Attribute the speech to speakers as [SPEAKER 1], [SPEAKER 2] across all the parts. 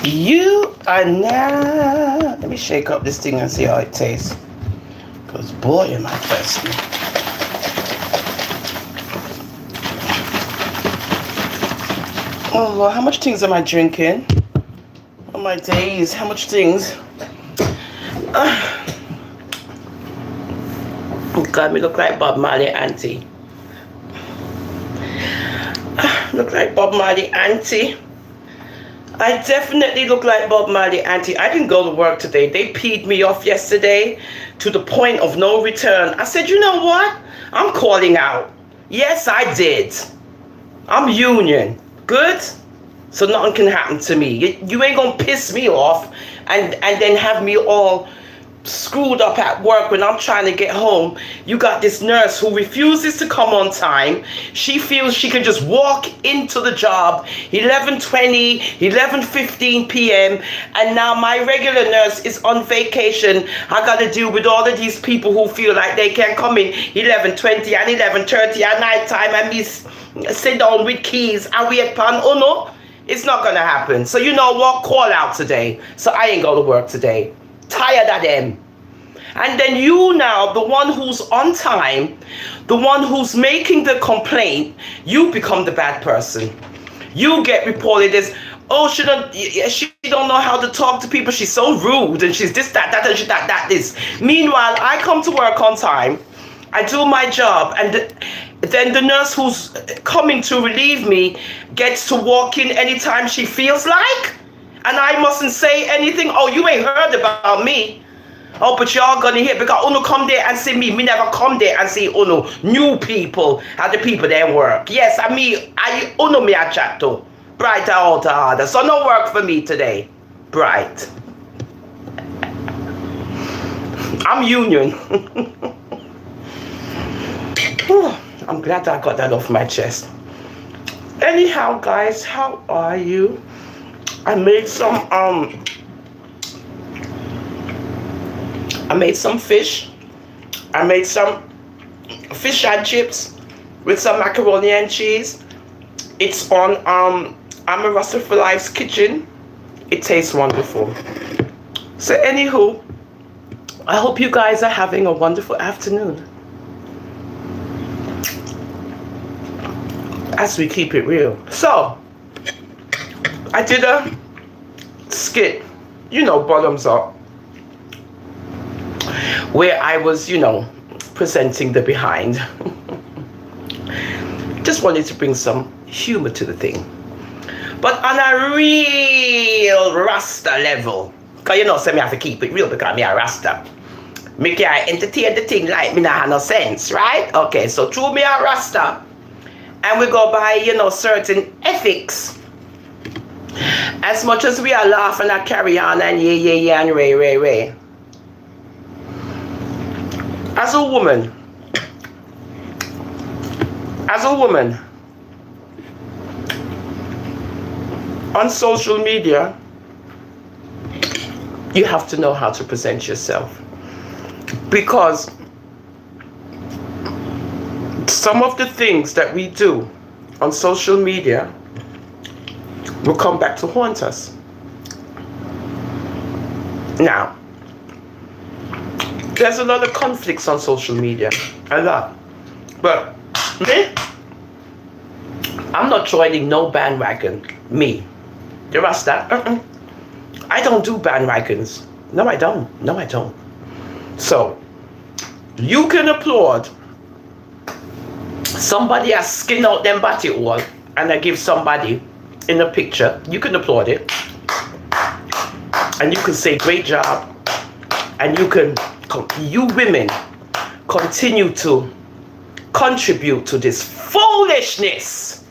[SPEAKER 1] You are now. Let me shake up this thing and see how it tastes. Because boy, am I thirsty. Oh Lord, how much things am I drinking? Oh my days, how much things? God, me look like Bob Marley auntie. Look like Bob Marley auntie. I definitely look like Bob Marley auntie. I didn't go to work today. They peed me off yesterday to the point of no return. I said, you know what? I'm calling out. Yes, I did. I'm union. Good? So nothing can happen to me. You ain't gonna piss me off and then have me all screwed up at work when I'm trying to get home. You got this nurse who refuses to come on time. She feels she can just walk into the job 11:20, 11:15 p.m. and now my regular nurse is on vacation. I got to deal with all of these people who feel like they can come in 11:20 and 11:30 at night time and me sit down with keys and wait upon. Oh no, it's not gonna happen. So you know what? Call out today. So I ain't go to work today. Tired of them. And then you now, the one who's on time, the one who's making the complaint, you become the bad person. You get reported as, oh, she don't know how to talk to people. She's so rude and she's this, that, and that, this. Meanwhile, I come to work on time. I do my job, and then the nurse who's coming to relieve me gets to walk in anytime she feels like. And I mustn't say anything. Oh, you ain't heard about me. Oh, but y'all gonna hear because Uno come there and see me. Me never come there and see Uno. New people are the people that work. Yes, I Uno me a chat to. Bright out harder. So no work for me today. Bright. I'm union. I'm glad I got that off my chest. Anyhow, guys, how are you? I made some fish. I made some fish and chips with some macaroni and cheese. It's on I'm a Rasta for Life's kitchen. It tastes wonderful. So anywho, I hope you guys are having a wonderful afternoon. As we keep it real. So I did a skit, bottoms up, where I was, presenting the behind. Just wanted to bring some humor to the thing. But on a real Rasta level, because say me have to keep it real because me a Rasta. Me can entertain the thing like me not have no sense, right? Okay, so through me a Rasta, and we go by, certain ethics. As much as we are laughing and carry on and yeah and ray. As a woman, on social media, you have to know how to present yourself. Because some of the things that we do on social media will come back to haunt us. Now, there's a lot of conflicts on social media, a lot. But me, I'm not joining no bandwagon. Me, the Rasta. I don't do bandwagons. No, I don't. So, you can applaud somebody has skin out them body all and I give somebody in a picture, you can applaud it and you can say great job, and you women continue to contribute to this foolishness.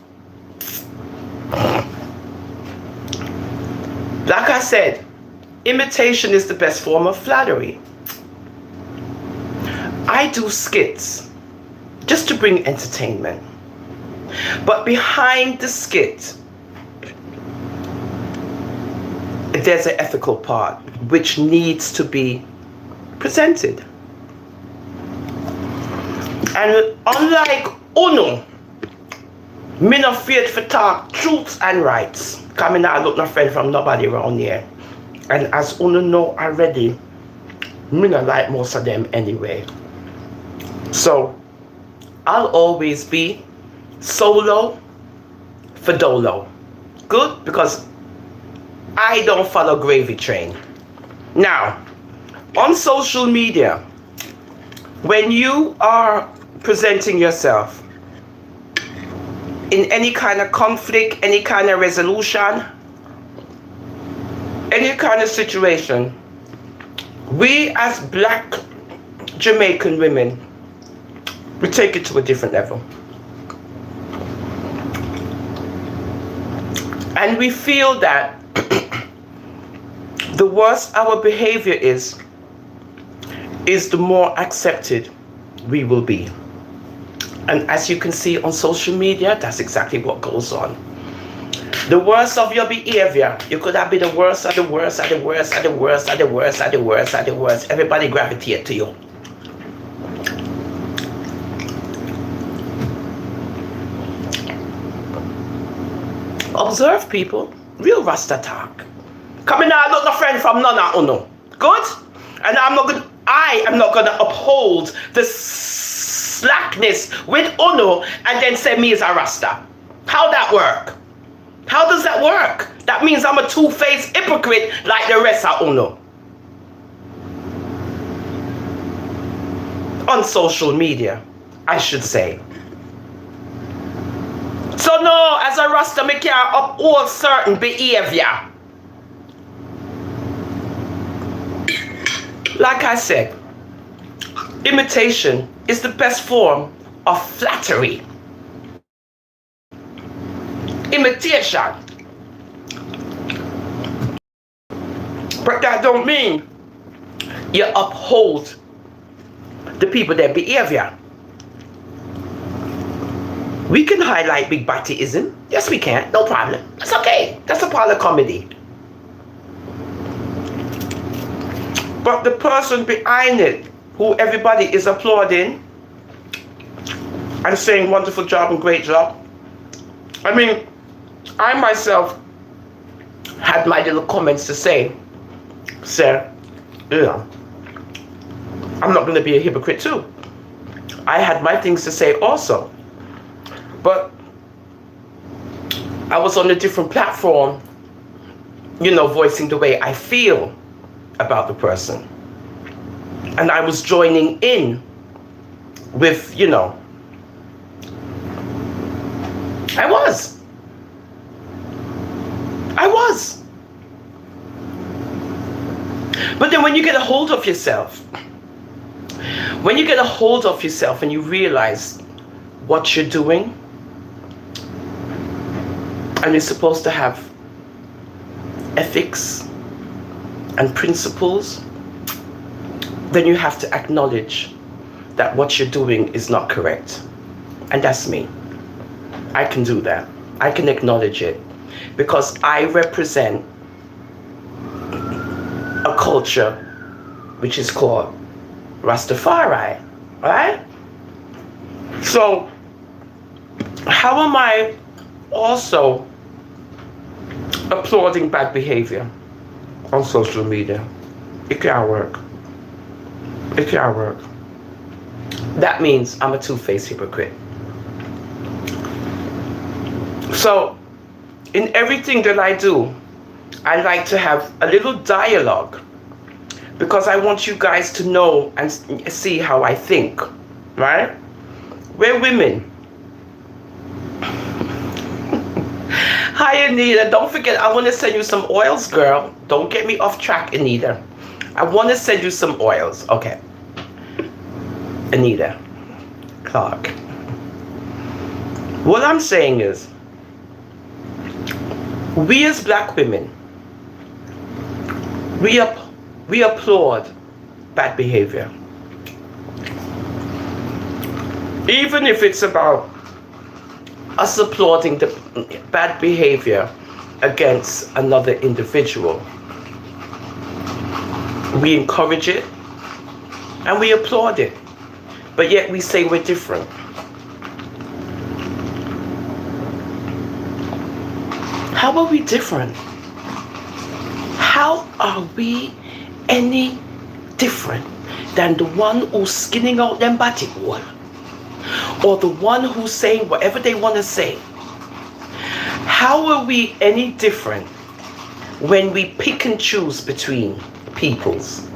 [SPEAKER 1] Like I said, imitation is the best form of flattery. I do skits just to bring entertainment, but behind the skit there's an ethical part which needs to be presented. And unlike Uno, Me not afraid for talk truths and rights. Cause me not look no friend from nobody around here. And as you know already, me not like most of them anyway. So I'll always be solo for dolo. Good? Because I don't follow gravy train. Now, on social media, when you are presenting yourself in any kind of conflict, any kind of resolution, any kind of situation, we as black Jamaican women, we take it to a different level. And we feel that the worse our behavior is the more accepted we will be. And as you can see on social media, that's exactly what goes on. The worst of your behavior, you could have been the worst of the worst of the worst of the worst of the worst of the worst of the worst. Everybody gravitate to you. Observe people, real Rasta talk. Coming out, look no friend from none of uno. Good? And I am not gonna uphold the slackness with uno and then say me as a Rasta. How that work? How does that work? That means I'm a two-faced hypocrite like the rest of uno. On social media, I should say. So no, as a Rasta, me can't uphold certain behavior. Like I said, imitation is the best form of flattery. Imitation. But that don't mean you uphold the people, their behavior. We can highlight big battyism. Yes, we can. No problem. That's okay. That's a part of comedy. But the person behind it, who everybody is applauding and saying wonderful job and great job. I mean, I myself had my little comments to say, sir, yeah, I'm not going to be a hypocrite too. I had my things to say also. But I was on a different platform, voicing the way I feel about the person. And I was joining in with, I was. But then when you get a hold of yourself, and you realize what you're doing, and you're supposed to have ethics and principles, then you have to acknowledge that what you're doing is not correct. And that's me. I can do that. I can acknowledge it because I represent a culture which is called Rastafari, right? So how am I also applauding bad behavior on social media? It can't work. It can't work. That means I'm a two-faced hypocrite. So in everything that I do, I like to have a little dialogue because I want you guys to know and see how I think, right? We're women. Hi, Anita. Don't forget, I want to send you some oils, girl. Don't get me off track, Anita. I want to send you some oils. Okay. Anita Clark. What I'm saying is, we as black women, we applaud bad behavior. Even if it's about us applauding the bad behavior against another individual. We encourage it and we applaud it, but yet we say we're different. How are we different? How are we any different than the one who's skinning out them batik wall? Or the one who's saying whatever they want to say? How are we any different when we pick and choose between peoples?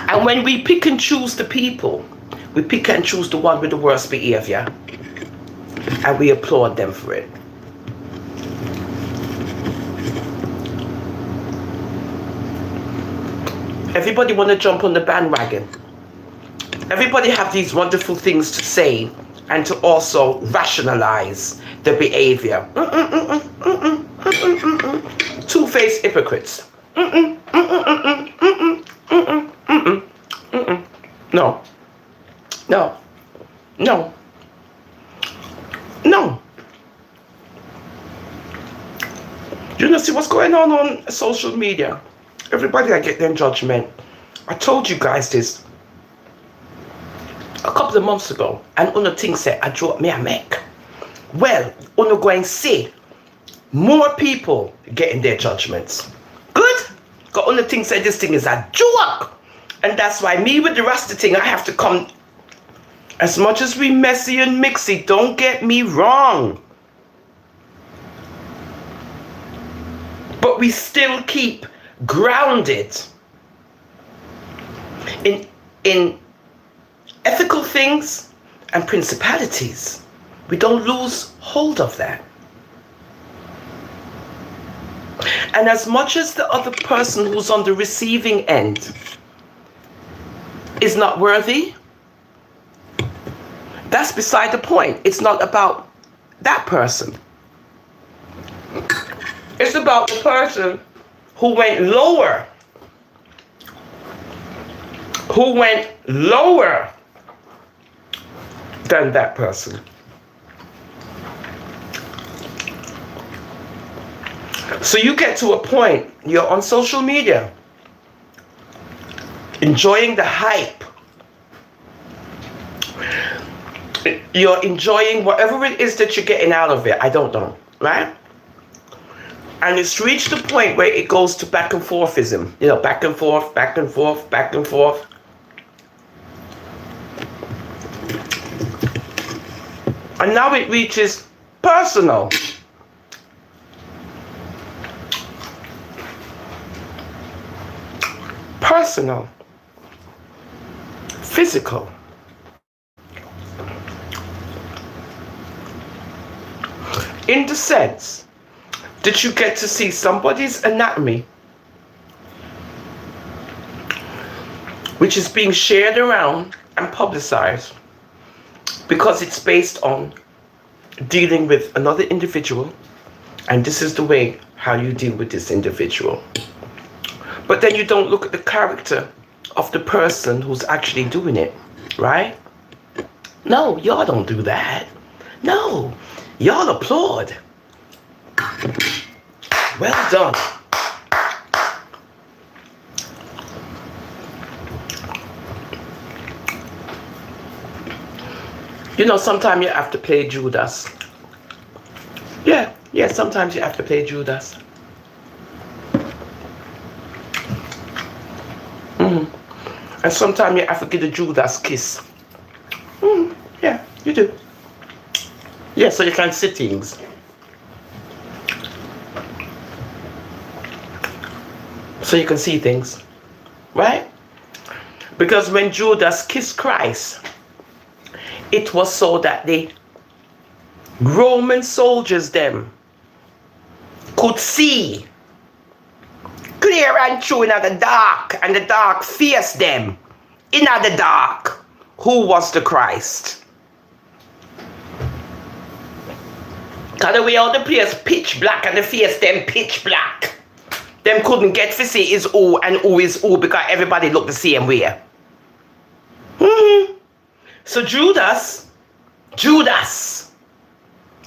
[SPEAKER 1] And when we pick and choose the people, we pick and choose the one with the worst behavior, and we applaud them for it. Everybody want to jump on the bandwagon. Everybody have these wonderful things to say and to also rationalize the behavior. Two-faced hypocrites. No. No. No. No. You know, see what's going on social media? Everybody I get their judgment. I told you guys this a couple of months ago, and Una thing said I dropped me a make. Well, Una going to see more people getting their judgments. Good? Because Una thing said this thing is a joke. And that's why me with the Rasta thing, I have to come. As much as we messy and mixy, don't get me wrong. But we still keep grounded in ethical things and principalities. We don't lose hold of that. And as much as the other person who's on the receiving end is not worthy, that's beside the point. It's not about that person. It's about the person who went lower. Who went lower than that person. So you get to a point, you're on social media, enjoying the hype. You're enjoying whatever it is that you're getting out of it. I don't know, right? And it's reached the point where it goes to back and forthism. You know, back and forth, back and forth, back and forth. And now it reaches personal. Personal. Physical. In the sense that you get to see somebody's anatomy, which is being shared around and publicized because it's based on dealing with another individual, and this is the way how you deal with this individual. But then you don't look at the character of the person who's actually doing it, right? No, y'all don't do that. No, y'all applaud. Well done. You know, sometimes you have to play Judas. Yeah, sometimes you have to play Judas. And sometimes you have to give the Judas kiss. Yeah, you do. Yeah, so you can see things. So you can see things, right? Because when Judas kissed Christ, it was so that the Roman soldiers them could see clear and true in the dark, and the dark faced them in the dark who was the Christ. Cause the way all the place pitch black and the face them pitch black. Them couldn't get to see is who and who is who because everybody looked the same way. So Judas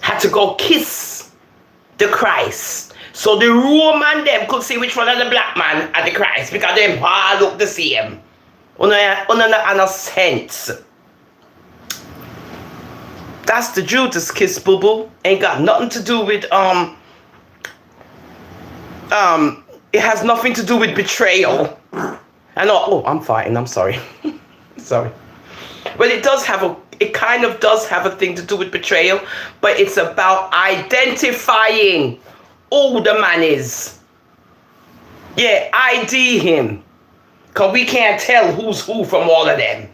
[SPEAKER 1] had to go kiss the Christ. So the Roman them could see which one of the black man are the Christ because them all look the same. Una no sense. That's the Judas kiss, boo boo. Ain't got nothing to do with it has nothing to do with betrayal. I know. Oh, I'm fighting. I'm sorry. Sorry. Well, it kind of does have a thing to do with betrayal, but it's about identifying who the man is. Yeah, ID him. Because we can't tell who's who from all of them.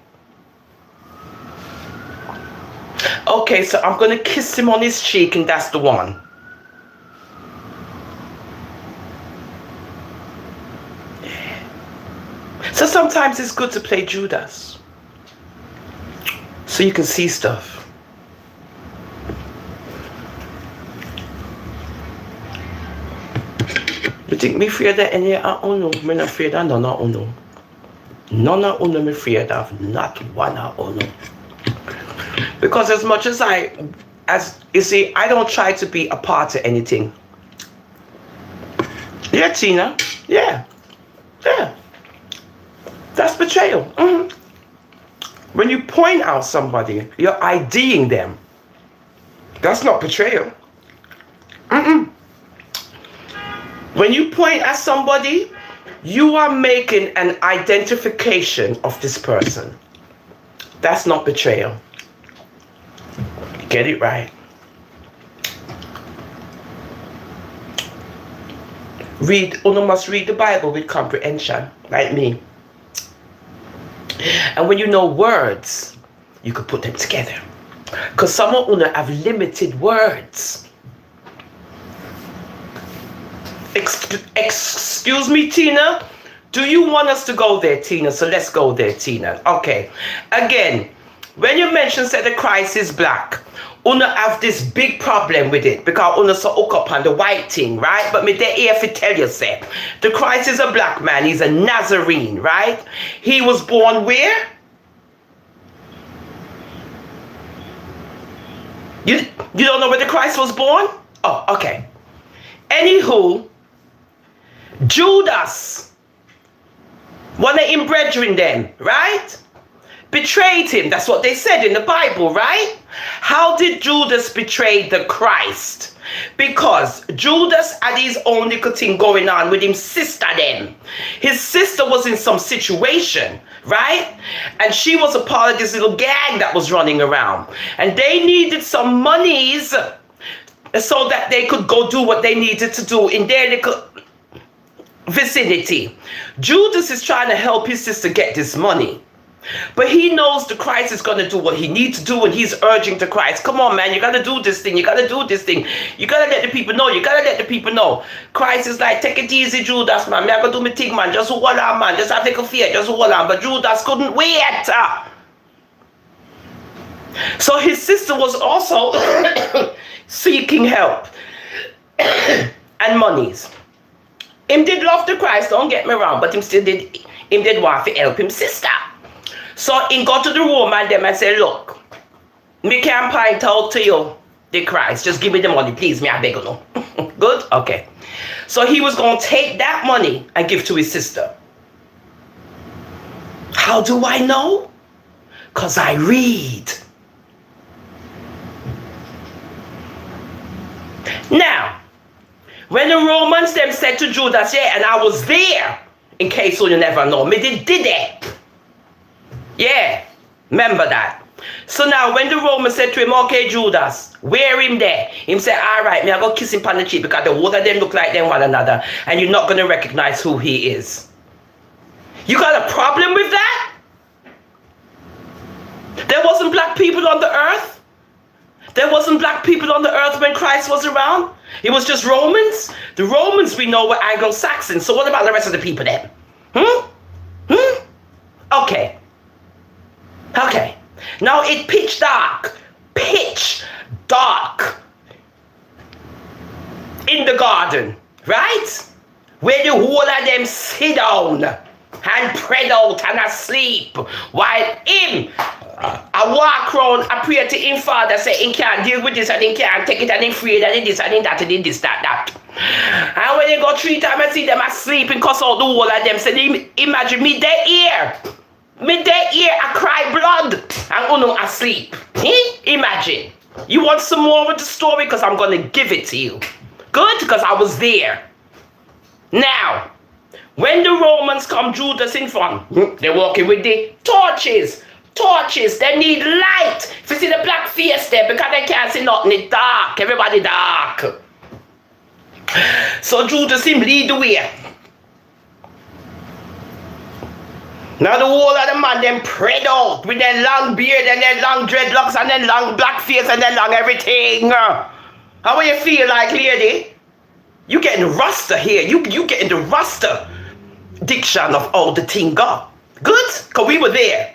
[SPEAKER 1] Okay, so I'm going to kiss him on his cheek, and that's the one. So sometimes it's good to play Judas, so you can see stuff. You think me afraid of any of uno? Me not afraid of none of uno. None of uno me afraid of, not one of uno. Because as much as you see, I don't try to be a part of anything. Yeah, Tina. Yeah. Yeah. That's betrayal. Mm-hmm. When you point out somebody, you're IDing them. That's not betrayal. Mm-mm. When you point at somebody, you are making an identification of this person. That's not betrayal. Get it right. One must read the Bible with comprehension, like me. And when you know words, you could put them together. Because some of you have limited words. Excuse me, Tina? Do you want us to go there, Tina? So let's go there, Tina. Okay. Again, when you mention that the Christ is black, Una have this big problem with it because Una so hook up on the white thing, right? But me there here to tell you, say, the Christ is a black man. He's a Nazarene, right? He was born where? You don't know where the Christ was born? Oh, okay. Anywho, Judas, one of him brethren them, right? Betrayed him. That's what they said in the Bible, right? How did Judas betray the Christ? Because Judas had his own little thing going on with his sister then. His sister was in some situation, right? And she was a part of this little gang that was running around. And they needed some monies so that they could go do what they needed to do in their little vicinity. Judas is trying to help his sister get this money. But he knows the Christ is going to do what he needs to do, and he's urging the Christ, come on, man, you got to do this thing. You got to do this thing. You got to let the people know. You got to let the people know. Christ is like, take it easy, Judas, man. Me I got to do my thing, man. Just hold on, man. Just have to take a fear. Just hold on. But Judas couldn't wait. So his sister was also seeking help and monies. Him did love the Christ, don't get me wrong, but him did want to help him sister. So he got to the Roman them and said, look, me can't point out to you the Christ. Just give me the money, please. Me, I beg you no. Good? Okay. So he was going to take that money and give to his sister. How do I know? Because I read. Now, when the Romans them said to Judas, yeah, and I was there, in case you never know, me did it. Yeah, remember that. So now when the Romans said to him, okay, Judas, wear him there. Him said, all right, me I go kiss him on the cheek because the both of them look like them one another and you're not going to recognize who he is. You got a problem with that? There wasn't black people on the earth? There wasn't black people on the earth when Christ was around? It was just Romans? The Romans we know were Anglo-Saxons. So what about the rest of the people then? Okay. Okay. Now it pitch dark in the garden, right? Where the whole of them sit down and spread out and asleep while him I walk around, I pray to him father, say he can't deal with this and he can't take it and he afraid and he this and he that and he this, that. And when they go 3 times I see them asleep and cuss out the whole of them, say imagine me dead here. Me dead here, I cry blood and uno asleep. Imagine. You want some more of the story? Because I'm going to give it to you. Good? Because I was there. Now, when the Romans come Judas in front, they're walking with the torches. Torches, they need light. If you see the black face there, because they can't see nothing, it's dark. Everybody dark. So Judas him lead the way. Now the whole of the man them prayed out with their long beard and their long dreadlocks and their long black face and their long everything. How will you feel like, lady? You getting rasta here. You getting the rasta diction of all the thing God. Good? Because we were there.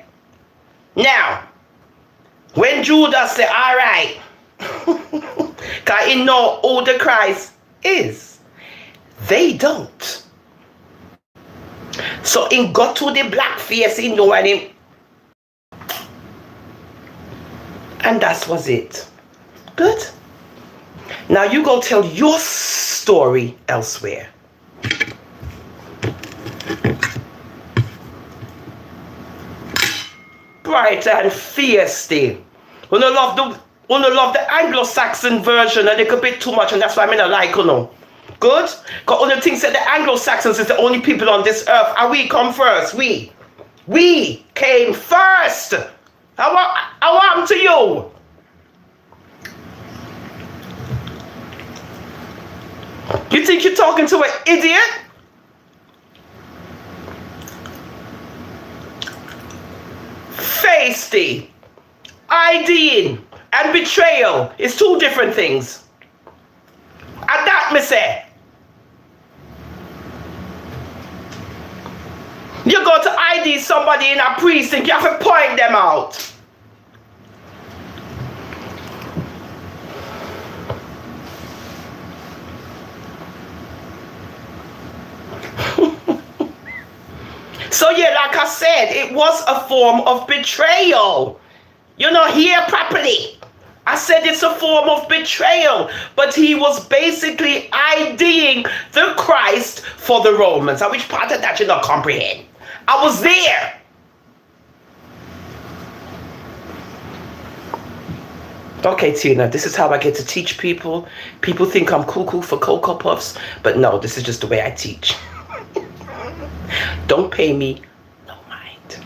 [SPEAKER 1] Now, when Judas said, all right, because he know who the Christ is. They don't. So he got to the black face, he know and him. And that was it. Good? Now you go tell your story elsewhere. Bright and feisty. When I love the Anglo-Saxon version a little bit too much, and that's why I mean I like you know. Good? Because one of the things that the Anglo-Saxons is the only people on this earth, and we come first. We came first. How happened to you? You think you're talking to an idiot? Feisty, IDing, and betrayal is two different things. And that me say. You go to ID somebody in a precinct, you have to point them out. So yeah, like I said, it was a form of betrayal. You're not here properly. I said it's a form of betrayal, but he was basically IDing the Christ for the Romans. Which part of that you not comprehend? I was there. Okay, Tina, this is how I get to teach people. People think I'm cuckoo for Cocoa Puffs, but no, this is just the way I teach. Don't pay me, no mind.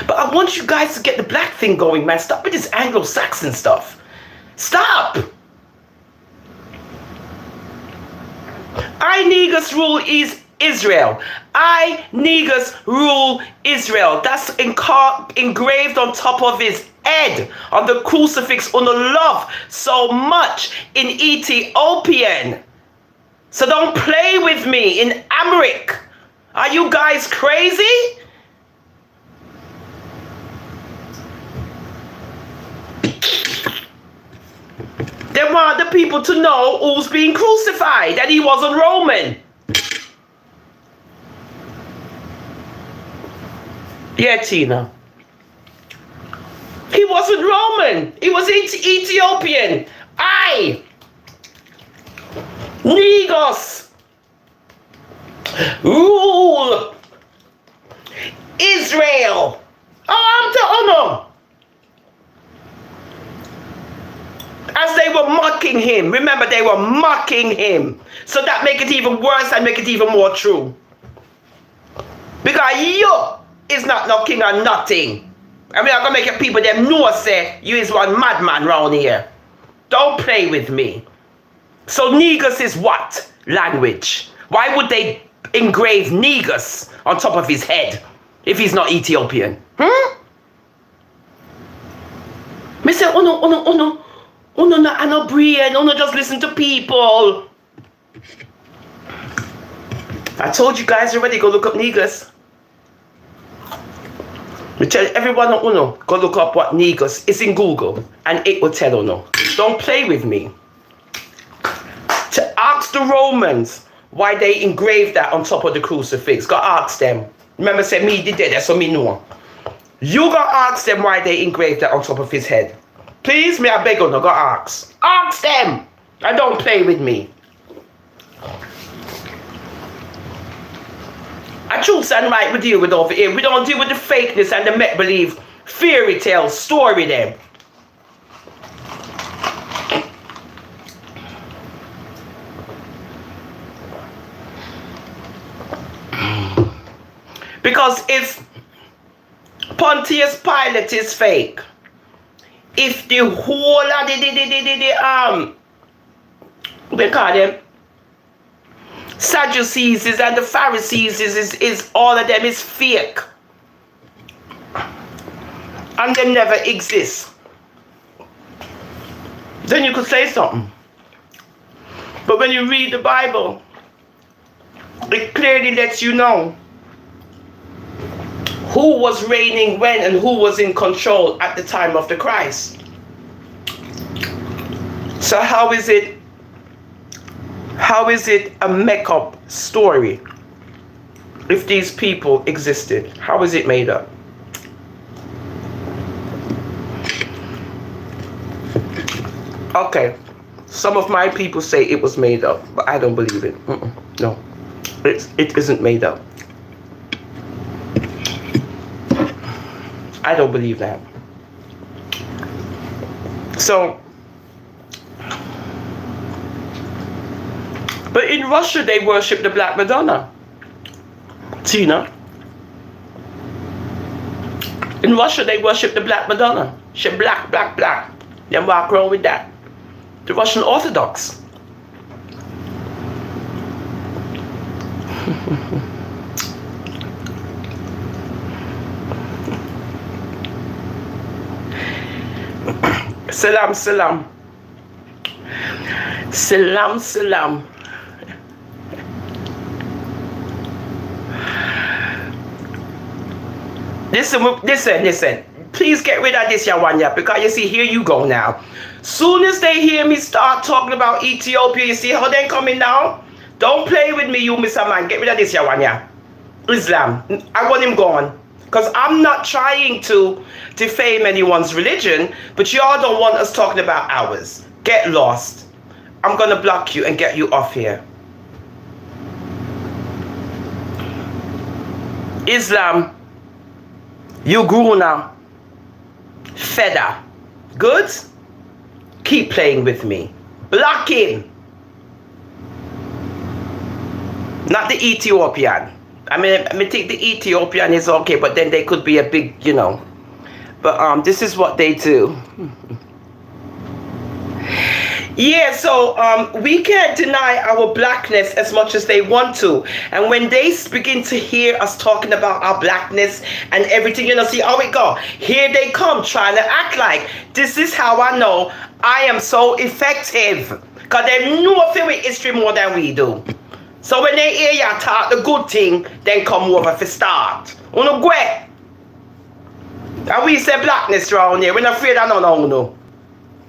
[SPEAKER 1] But I want you guys to get the black thing going, man. Stop with this Anglo-Saxon stuff. Stop. I negus rule is Israel. I negus rule Israel. That's engraved on top of his head on the crucifix on the love so much in Ethiopian. So don't play with me in Amharic. Are you guys crazy? They want the people to know who's being crucified, that he wasn't Roman. Yeah, Tina. He wasn't Roman. He was Ethiopian. Negus. Rule Israel. As they were mocking him. Remember, they were mocking him. So that make it even worse and make it even more true. Because you is not no king or nothing. I mean, I'm going to make it people them know say you is one madman round here. Don't play with me. So negus is what? Language. Why would they engrave negus on top of his head if he's not Ethiopian? Me say, oh no, I no brain, oh no, just listen to people. I told you guys already, go look up negus. We tell everyone, go look up what negus is in Google, and it will tell you. Don't play with me. To ask the Romans why they engraved that on top of the crucifix. Go ask them. Remember, say me did that, so me know. You go ask them why they engraved that on top of his head. Please, me I beg you, go ask. Ask them. And don't play with me. A truth and right we deal with over here. We don't deal with the fakeness and the make-believe fairy tale story them. Because if Pontius Pilate is fake, if the whole of they call them Sadducees and the Pharisees is all of them is fake, and they never exist, then you could say something. But when you read the Bible, it clearly lets you know who was reigning when and who was in control at the time of the Christ. So how is it a make-up story if these people existed? How is it made up? Okay, some of my people say it was made up, but I don't believe it. No, it isn't made up. I don't believe that. So, but in Russia they worship the Black Madonna. Tina. In Russia they worship the Black Madonna. She black, black, black. They walk around with that. The Russian Orthodox. Salam, salam. Salam, salam. Listen. Please get rid of this Yawanya, because you see, here you go now. Soon as they hear me start talking about Ethiopia, you see how they coming now? Don't play with me, you Mr. Man. Get rid of this Yawanya. Islam. I want him gone. Because I'm not trying to defame anyone's religion, but y'all don't want us talking about ours. Get lost. I'm going to block you and get you off here. Islam, you grew now. Feda. Good? Keep playing with me. Block him. Not the Ethiopian. I think the Ethiopian is okay, but then they could be a big, you know. But this is what they do. Yeah, so we can't deny our blackness as much as they want to. And when they begin to hear us talking about our blackness and everything, you know, see how it go. Here they come trying to act like this is how I know I am so effective. Because they know with history more than we do. So when they hear you talk the good thing, then come over for start. Uno go. And we say blackness around here. We're not afraid of no.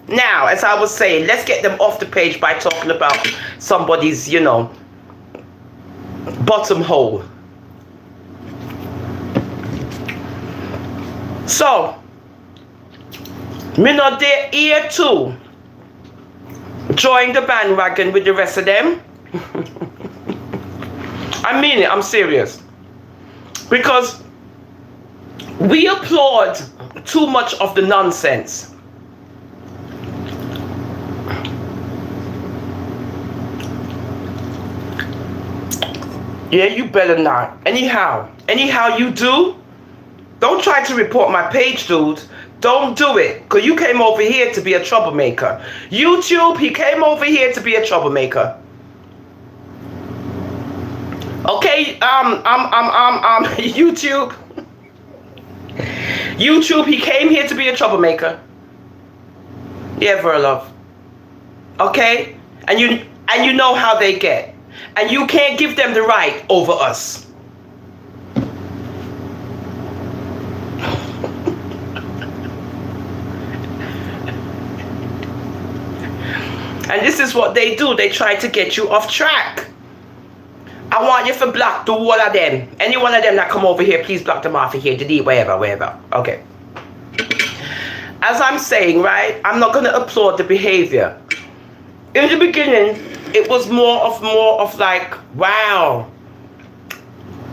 [SPEAKER 1] Now, as I was saying, let's get them off the page by talking about somebody's, you know, bottom hole. So, me not there here too. Join the bandwagon with the rest of them. I mean it, I'm serious. Because we applaud too much of the nonsense. Yeah, you better not. Anyhow you do, don't try to report my page, dude. Don't do it, because you came over here to be a troublemaker. YouTube, he came over here to be a troublemaker. Okay, YouTube. YouTube, he came here to be a troublemaker. Yeah, Verlove. Okay? And you know how they get. And you can't give them the right over us. And this is what they do. They try to get you off track. I want you to block the whole of them. Any one of them that come over here, please block them off of here. Delete, wherever. Okay. As I'm saying, right, I'm not going to applaud the behavior. In the beginning, it was more of like, wow,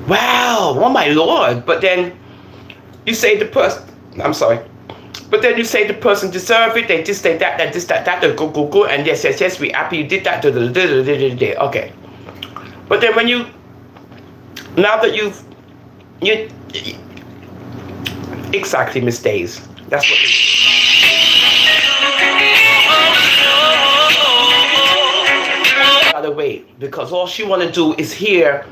[SPEAKER 1] oh my Lord. But then you say the person, I'm sorry. But then you say the person deserve it, they just say that, go, and yes, we happy you did that, okay. But then when you, now that you've You exactly, Miss Days. That's what. Other way, because all she want to do is hear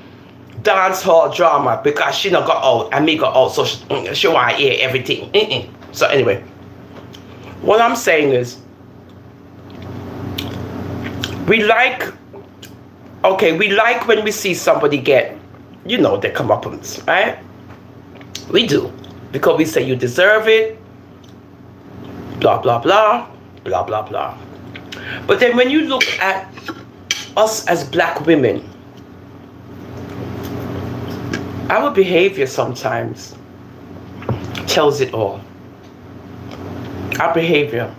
[SPEAKER 1] dance hall drama because she not got out and me got out, so she want to hear everything. So anyway, what I'm saying is, we like when we see somebody get, their comeuppance, right? We do, because we say you deserve it, blah blah blah, blah blah blah. But then when you look at us as black women, our behavior sometimes tells it all. Our behavior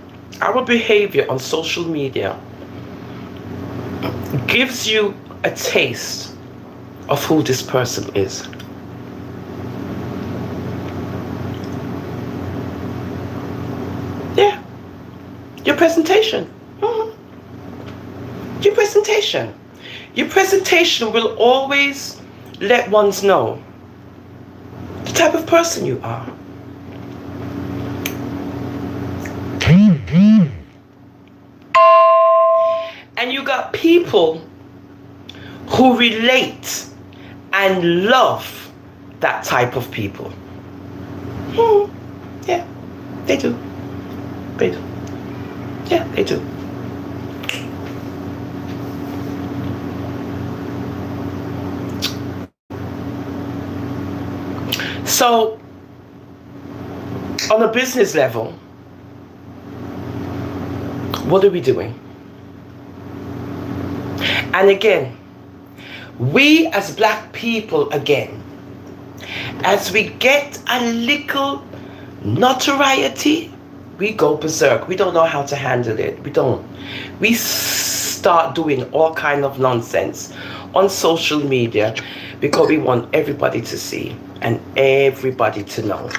[SPEAKER 1] on social media gives you a taste of who this person is. Yeah. Your presentation. Your presentation will always let ones know the type of person you are. And you got people who relate and love that type of people. Yeah, they do. Yeah, they do. So, on a business level, what are we doing? And again, we as black people, again, as we get a little notoriety, we go berserk. We don't know how to handle it. We start doing all kind of nonsense on social media because we want everybody to see and everybody to know.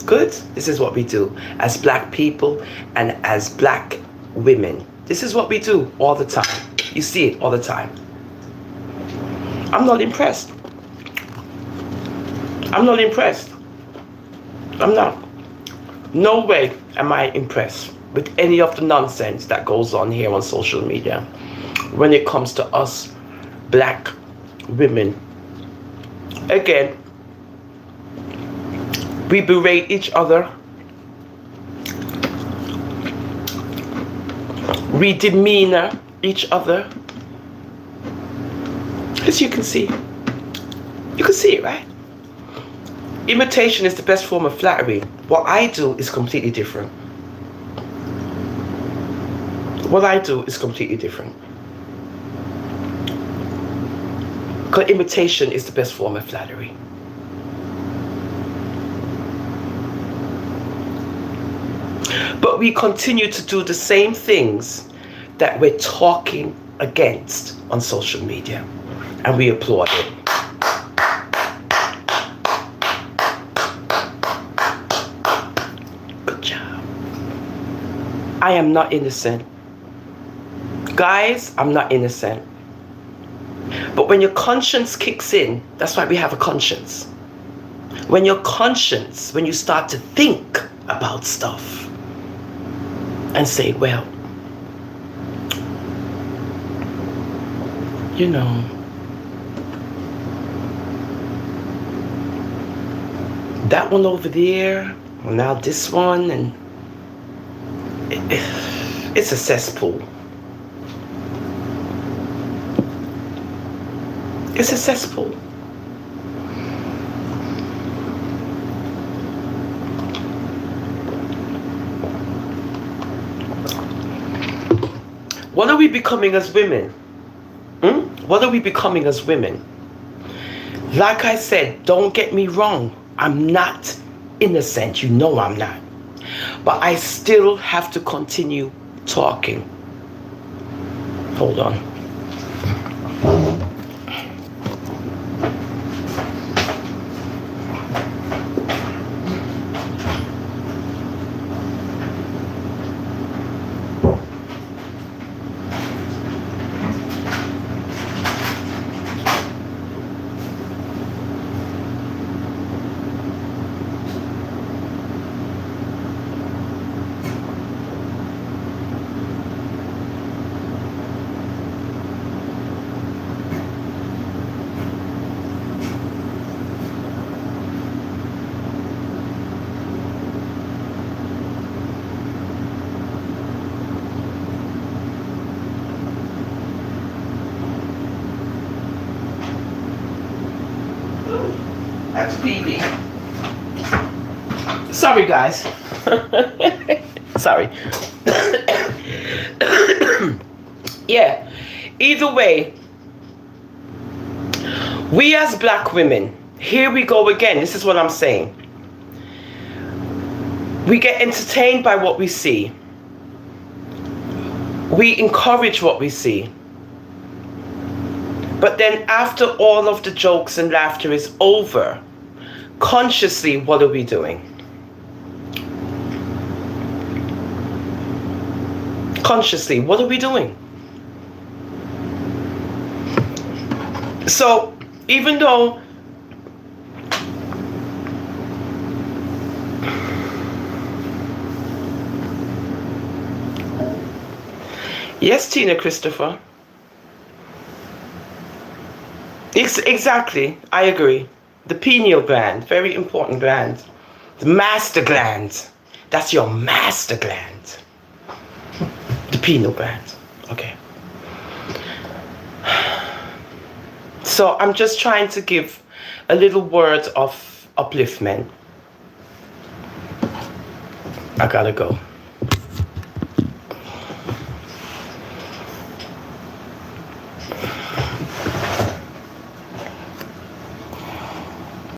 [SPEAKER 1] Good? This is what we do as black people and as black women. This is what we do all the time. You see it all the time. I'm not impressed. I'm not. No way am I impressed with any of the nonsense that goes on here on social media when it comes to us black women. Again, we berate each other. We demeanor each other. As you can see. You can see it, right? Imitation is the best form of flattery. What I do is completely different. Because imitation is the best form of flattery. But we continue to do the same things that we're talking against on social media. And we applaud it. Good job. I am not innocent. Guys, I'm not innocent. But when your conscience kicks in, that's why we have a conscience. When you start to think about stuff and say, well, that one over there, well, now this one, and it's a cesspool. It's a cesspool. What are we becoming as women? What are we becoming as women? Like I said, don't get me wrong. I'm not innocent. You know I'm not. But I still have to continue talking. Hold on. Sorry, guys. Sorry. Yeah. Either way, we as black women, here we go again. This is what I'm saying. We get entertained by what we see. We encourage what we see. But then after all of the jokes and laughter is over, consciously, what are we doing? Consciously, what are we doing? So, even though yes, Tina Christopher. Exactly, I agree. The pineal gland, very important gland. The master gland. That's your master gland. The pineal gland. Okay. So I'm just trying to give a little word of upliftment. I gotta go.